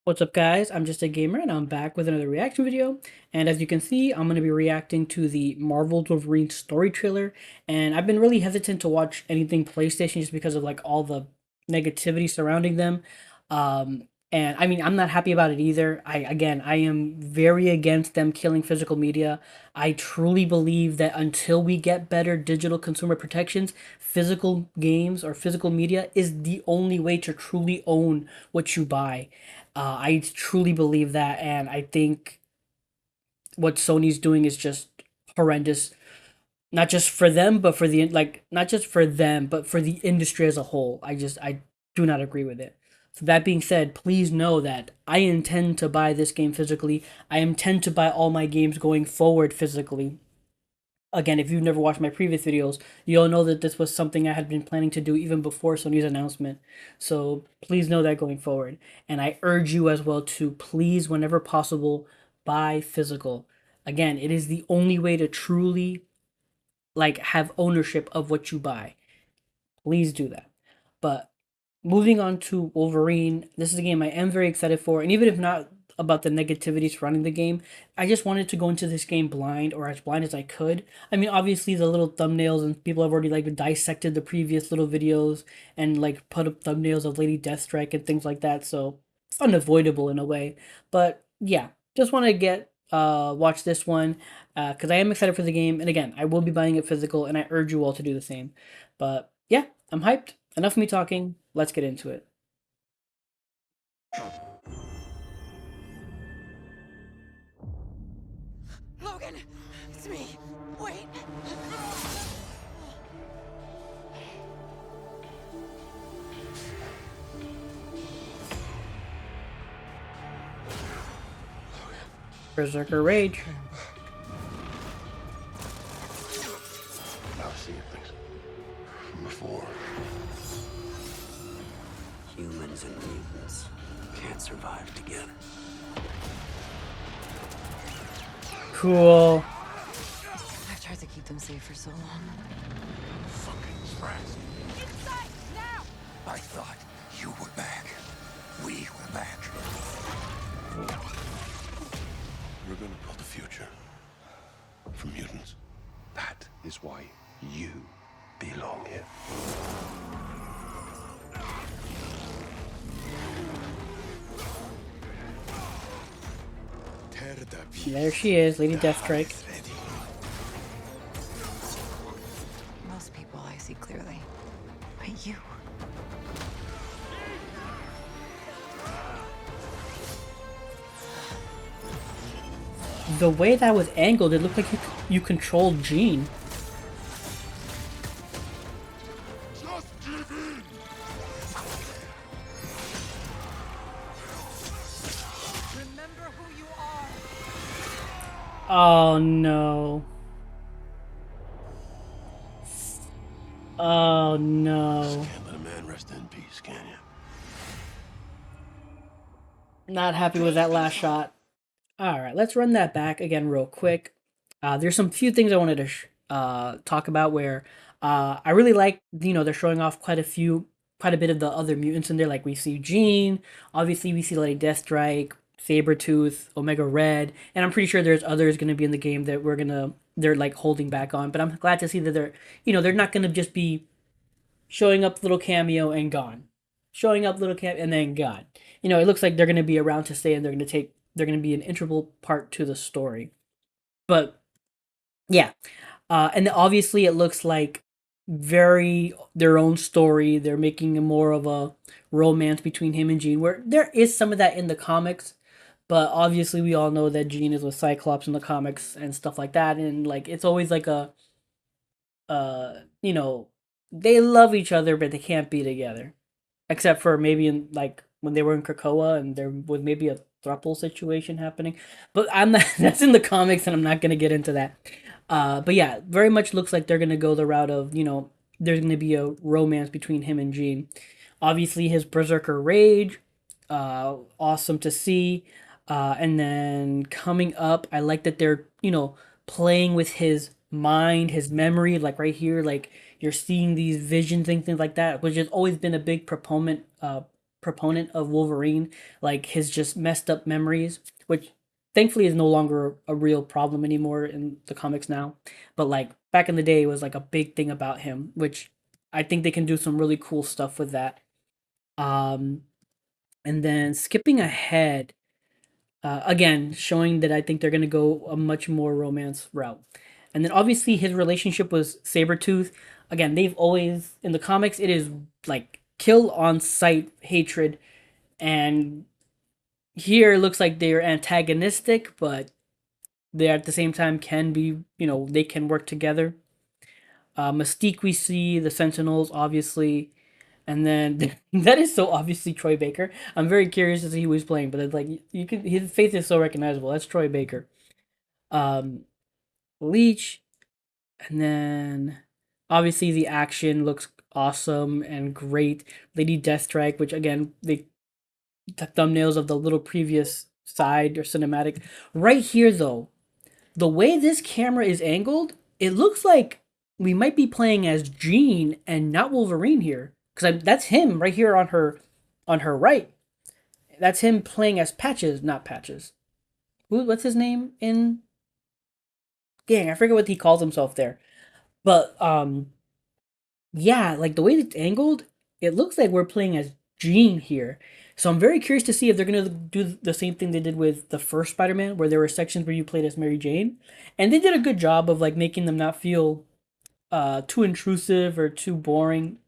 What's up, guys? I'm just a gamer, and I'm back with another reaction video. And as you can see, I'm going to be reacting to the Marvel's Wolverine story trailer. And I've been really hesitant to watch anything PlayStation just because of like all the negativity surrounding them. And I mean, I'm not happy about it either. I am very against them killing physical media. I truly believe that until we get better digital consumer protections, physical games or physical media is the only way to truly own what you buy. I truly believe that, and I think what Sony's doing is just horrendous. Not just for them, but for the not just for them, but for the industry as a whole. I do not agree with it. So that being said, please know that I intend to buy this game physically. I intend to buy all my games going forward physically. Again, if you've never watched my previous videos, you'll know that this was something I had been planning to do even before Sony's announcement. So please know that going forward. And I urge you as well to please, whenever possible, buy physical. Again, it is the only way to truly have ownership of what you buy. Please do that. But moving on to Wolverine, this is a game I am very excited for, and even if not about the negativity surrounding the game, I just wanted to go into this game blind or as blind as I could. I mean, obviously the little thumbnails and people have already dissected the previous little videos and put up thumbnails of Lady Deathstrike and things like that, so it's unavoidable in a way. But yeah, just want to get watch this one because I am excited for the game, and again, I will be buying it physical, and I urge you all to do the same. But yeah, I'm hyped. Enough of me talking. Let's get into it. Logan, it's me. Wait. Berserker Rage. Now see things from before. Humans and mutants can't survive together. Cool. I've tried to keep them safe for so long. Fucking sprats. Inside, now! I thought you were back. We were back. We're gonna build a future for mutants. That is why you belong here. There she is, Lady Deathstrike. Most people I see clearly, but you. The way that was angled, it looked like you controlled Jean. Just give in. Remember who you are. Oh no. Oh no. Can't let a man rest in peace, can you? Not happy with that last shot. Alright, let's run that back again real quick. There's some few things I wanted to talk about where I really like, they're showing off quite a bit of the other mutants in there. Like we see Jean, obviously we see like Deathstrike, Sabretooth, Omega Red, and I'm pretty sure there's others going to be in the game that they're like holding back on. But I'm glad to see that they're not going to just be showing up little cameo and gone, showing up little cameo and then gone. It looks like they're going to be around to stay, and they're going to be an integral part to the story. But yeah, and obviously it looks like very their own story. They're making more of a romance between him and Jean, where there is some of that in the comics, but obviously we all know that Jean is with Cyclops in the comics and stuff like that, and like it's always like a uh you know they love each other but they can't be together, except for maybe in like when they were in Krakoa and there was maybe a throuple situation happening. But I'm not that's in the comics and I'm not gonna get into that. But yeah, very much looks like they're gonna go the route of, there's gonna be a romance between him and Jean. Obviously his Berserker Rage, awesome to see. And then coming up, I like that they're, playing with his mind, his memory, like right here, like you're seeing these visions and things like that, which has always been a big proponent of Wolverine, like his just messed up memories, which thankfully is no longer a real problem anymore in the comics now. But like back in the day, it was like a big thing about him, which I think they can do some really cool stuff with that. Um, and then skipping ahead, again, showing that I think they're gonna go a much more romance route. And then obviously his relationship was Sabretooth. Again, they've always in the comics it is like kill on sight hatred, and here it looks like they're antagonistic, but they at the same time can be, they can work together. Mystique we see, the Sentinels obviously, and then that is so obviously Troy Baker. I'm very curious to see who he's playing, but it's like you can his face is so recognizable. That's Troy Baker. Um, Leech, and then obviously the action looks awesome and great. Lady Deathstrike, which again the thumbnails of the little previous side or cinematic. Right here though, the way this camera is angled, it looks like we might be playing as Jean and not Wolverine here, because that's him right here on her right. That's him playing as Patches, not Patches. What's his name in? Dang, I forget what he calls himself there. But yeah, like the way it's angled, it looks like we're playing as Jean here. So I'm very curious to see if they're gonna do the same thing they did with the first Spider-Man, where there were sections where you played as Mary Jane, and they did a good job of like making them not feel too intrusive or too boring.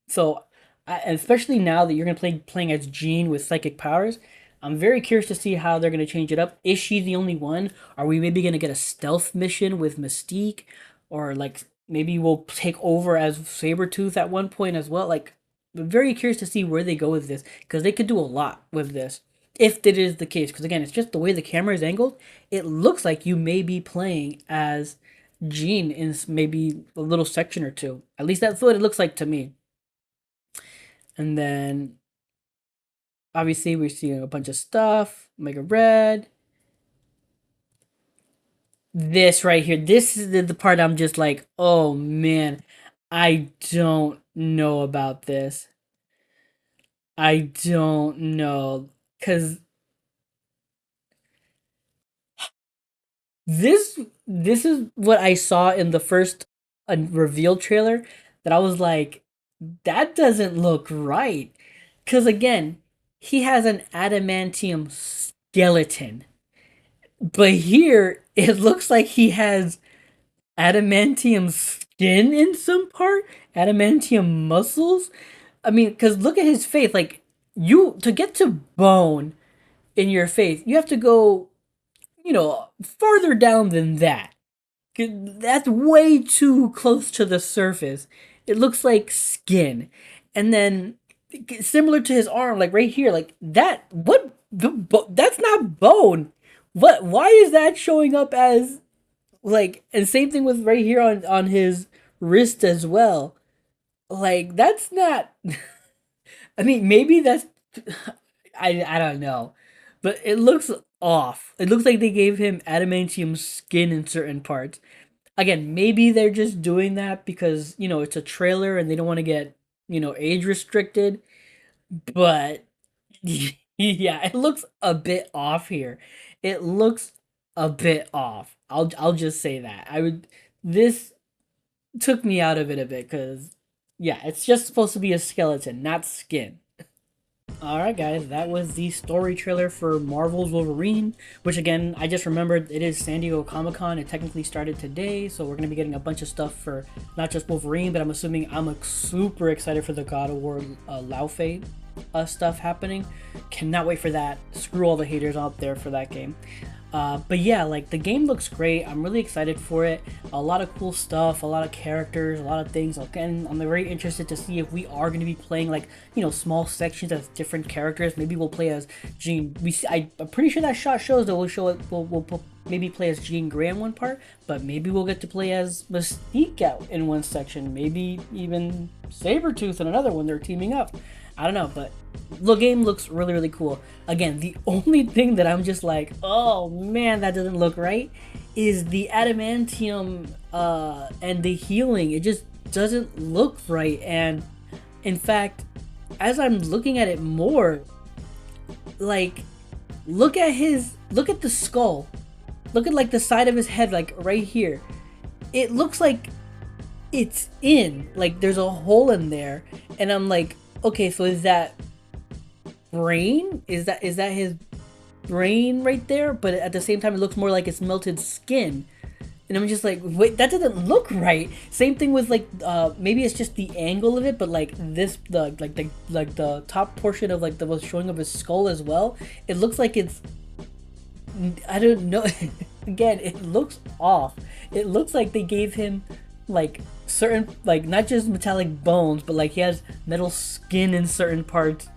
So, especially now that you're gonna playing as Jean with psychic powers, I'm very curious to see how they're gonna change it up. Is she the only one? Are we maybe gonna get a stealth mission with Mystique, or like maybe we'll take over as Sabretooth at one point as well? Like, I'm very curious to see where they go with this because they could do a lot with this if it is the case. Because again, it's just the way the camera is angled. It looks like you may be playing as Jean in maybe a little section or two. At least that's what it looks like to me. And then obviously we're seeing a bunch of stuff. Omega Red. This right here. This is the part I'm just like, oh man, I don't know about this. I don't know. Cause this is what I saw in the first reveal trailer that I was like, that doesn't look right. Cause again, he has an adamantium skeleton. But here it looks like he has adamantium skin in some part, adamantium muscles. I mean, because look at his face. Like, you, to get to bone in your face, you have to go, further down than that. 'Cause that's way too close to the surface. It looks like skin. And then, similar to his arm, like right here, like that, that's not bone. Why is that showing up as like, and same thing with right here on his wrist as well. Like that's not. I mean, maybe that's. I don't know, but it looks off. It looks like they gave him adamantium skin in certain parts. Again, maybe they're just doing that because it's a trailer and they don't want to get age restricted. But yeah, it looks a bit off here. It looks a bit off. I'll just say that. This took me out of it a bit cuz yeah, it's just supposed to be a skeleton, not skin. Alright guys, that was the story trailer for Marvel's Wolverine, which again, I just remembered it is San Diego Comic-Con. It technically started today, so we're going to be getting a bunch of stuff for not just Wolverine, but I'm assuming I'm super excited for the God of War Lao Fei stuff happening. Cannot wait for that. Screw all the haters out there for that game. But yeah, like the game looks great. I'm really excited for it. A lot of cool stuff, a lot of characters, a lot of things. Again, I'm very interested to see if we are going to be playing like small sections of different characters. Maybe we'll play as Jean. I'm pretty sure that shot shows that we'll show it. We'll maybe play as Jean Grey in one part, but maybe we'll get to play as Mystique out in one section. Maybe even Sabretooth in another when they're teaming up. I don't know, but the game looks really, really cool. Again, the only thing that I'm just like, oh man, that doesn't look right, is the adamantium and the healing. It just doesn't look right. And in fact, as I'm looking at it more, like, look at the skull. Look at like the side of his head, like right here. It looks like it's in, like there's a hole in there, and I'm like, okay, so is that brain? Is that his brain right there? But at the same time, it looks more like it's melted skin. And I'm just like, wait, that doesn't look right. Same thing with like, maybe it's just the angle of it, but like this, the top portion of like the was showing of his skull as well. It looks like it's, I don't know. Again, it looks off. It looks like they gave him like certain, like not just metallic bones, but like he has metal skin in certain parts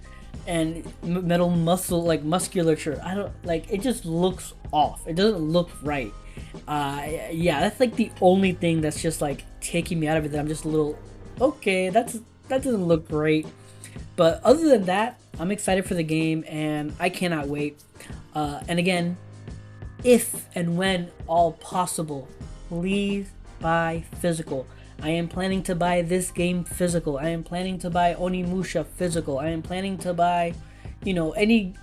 and metal muscle, like musculature. I don't like. It just looks off. It doesn't look right. Yeah, that's like the only thing that's just like taking me out of it. That I'm just a little, okay, that doesn't look great. But other than that, I'm excited for the game and I cannot wait. And again, if and when all possible, please buy physical. I am planning to buy this game physical. I am planning to buy Onimusha physical. I am planning to buy, you know, any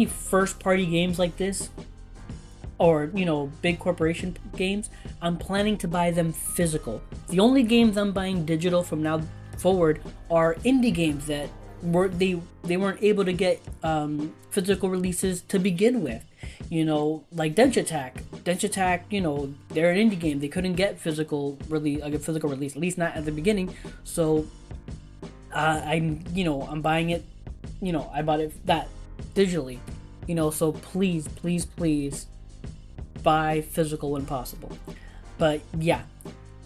first party games like this, or you know, big corporation games. I'm planning to buy them physical. The only games I'm buying digital from now forward are indie games that they weren't able to get physical releases to begin with. You know, like Densha Attack, you know, they're an indie game. They couldn't get physical release, like a physical release, at least not at the beginning. So I'm buying it, you know, I bought it that digitally, you know, so please buy physical when possible. But yeah,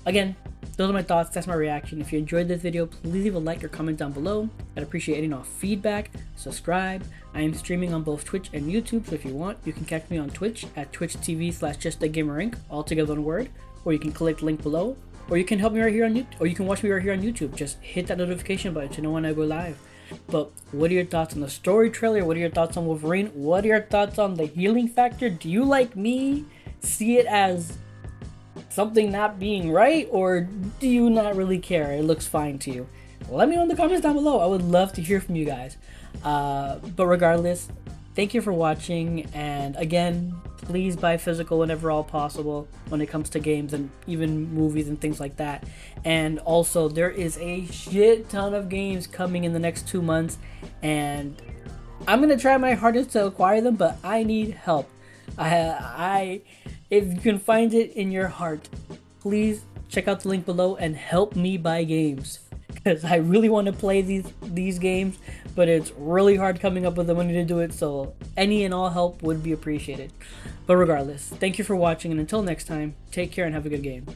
again, those are my thoughts. That's my reaction. If you enjoyed this video, please leave a like or comment down below. I'd appreciate any all feedback. Subscribe. I am streaming on both Twitch and YouTube, so if you want, you can catch me on Twitch at twitch.tv/JustAGamerInc, all together one word, or you can click the link below, or you can help me right here on YouTube, or you can watch me right here on YouTube. Just hit that notification button to know when I go live. But what are your thoughts on the story trailer? What are your thoughts on Wolverine? What are your thoughts on the healing factor? Do you, like me, see it as something not being right, or do you not really care? It looks fine to you. Let me know in the comments down below. I would love to hear from you guys. But regardless, thank you for watching, and again, please buy physical whenever all possible when it comes to games and even movies and things like that. And also, there is a shit ton of games coming in the next 2 months, and I'm gonna try my hardest to acquire them, but I need help. If you can find it in your heart, please check out the link below and help me buy games, because I really want to play these games, but it's really hard coming up with the money to do it. So any and all help would be appreciated. But regardless, thank you for watching, and until next time, take care and have a good game.